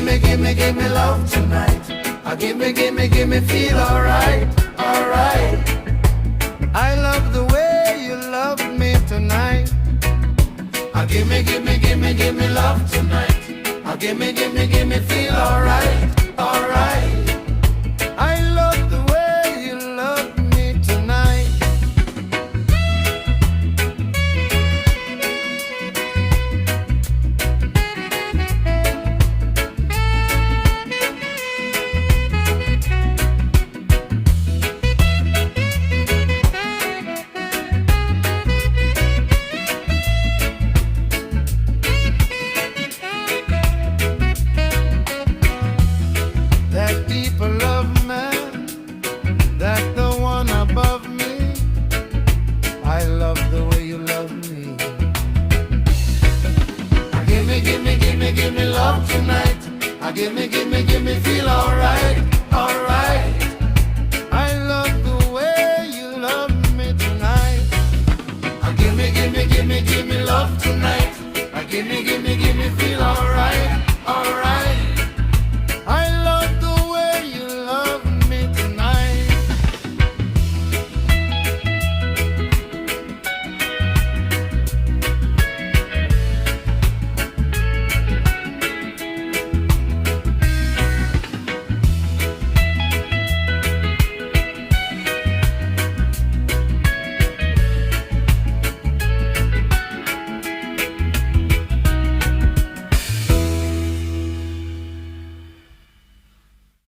give me love tonight. Give me feel alright, alright. I love the way you love me tonight. Give me love tonight. Give me feel alright, alright. I love the way you love me tonight. That people love man, that's the one above me. I love the way you love me. Give me love tonight. Give me feel alright, alright. I love the way you love me tonight. Give me love tonight. Give me feel alright.